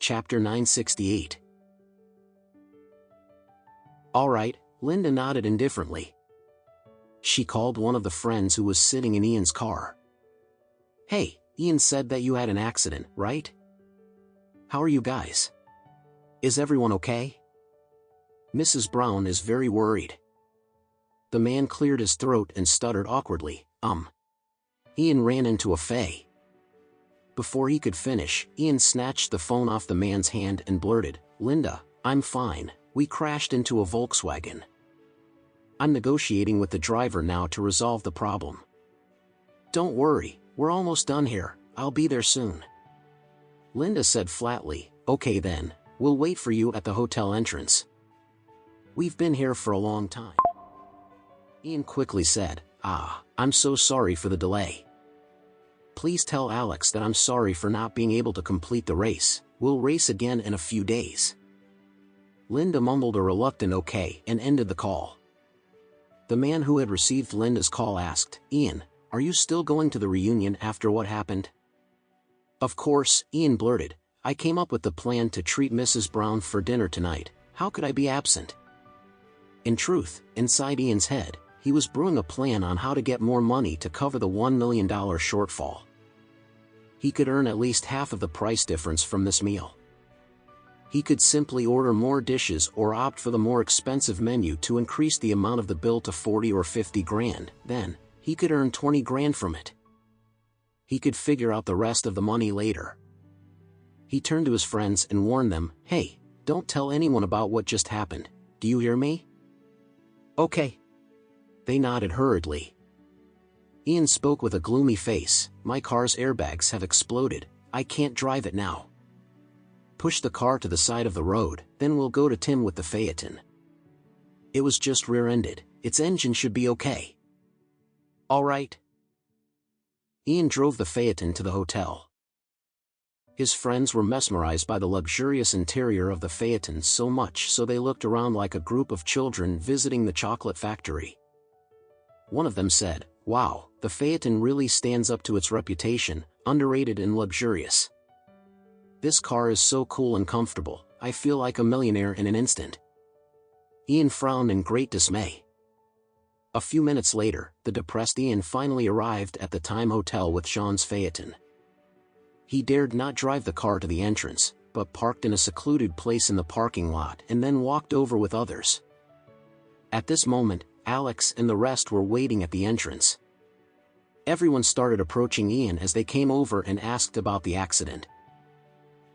Chapter 968. All right, Linda nodded indifferently. She called one of the friends who was sitting in Ian's car. Hey, Ian said that you had an accident, right? How are you guys? Is everyone okay? Mrs. Brown is very worried. The man cleared his throat and stuttered awkwardly, Ian ran into a Faye. Before he could finish, Ian snatched the phone off the man's hand and blurted, Linda, I'm fine, we crashed into a Volkswagen. I'm negotiating with the driver now to resolve the problem. Don't worry, we're almost done here, I'll be there soon. Linda said flatly, okay then, we'll wait for you at the hotel entrance. We've been here for a long time. Ian quickly said, I'm so sorry for the delay. Please tell Alex that I'm sorry for not being able to complete the race, we'll race again in a few days. Linda mumbled a reluctant okay and ended the call. The man who had received Linda's call asked, Ian, are you still going to the reunion after what happened? Of course, Ian blurted, I came up with the plan to treat Mrs. Brown for dinner tonight, how could I be absent? In truth, inside Ian's head, he was brewing a plan on how to get more money to cover the $1 million shortfall. He could earn at least half of the price difference from this meal. He could simply order more dishes or opt for the more expensive menu to increase the amount of the bill to 40 or 50 grand, then, he could earn 20 grand from it. He could figure out the rest of the money later. He turned to his friends and warned them, hey, don't tell anyone about what just happened, do you hear me? Okay. They nodded hurriedly. Ian spoke with a gloomy face, my car's airbags have exploded, I can't drive it now. Push the car to the side of the road, then we'll go to Tim with the Phaeton. It was just rear-ended, its engine should be okay. All right. Ian drove the Phaeton to the hotel. His friends were mesmerized by the luxurious interior of the Phaeton so much so they looked around like a group of children visiting the chocolate factory. One of them said, wow, the Phaeton really stands up to its reputation, underrated and luxurious. This car is so cool and comfortable, I feel like a millionaire in an instant. Ian frowned in great dismay. A few minutes later, the depressed Ian finally arrived at the Time Hotel with Sean's Phaeton. He dared not drive the car to the entrance, but parked in a secluded place in the parking lot and then walked over with others. At this moment, Alex and the rest were waiting at the entrance. Everyone started approaching Ian as they came over and asked about the accident.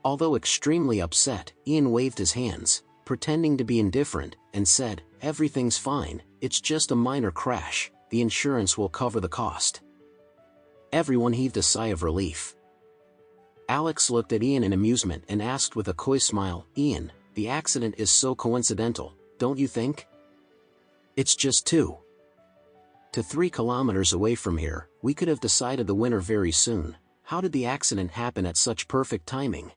Although extremely upset, Ian waved his hands, pretending to be indifferent, and said, everything's fine, it's just a minor crash, the insurance will cover the cost. Everyone heaved a sigh of relief. Alex looked at Ian in amusement and asked with a coy smile, Ian, the accident is so coincidental, don't you think? It's just 2 to 3 kilometers away from here, we could have decided the winner very soon, how did the accident happen at such perfect timing?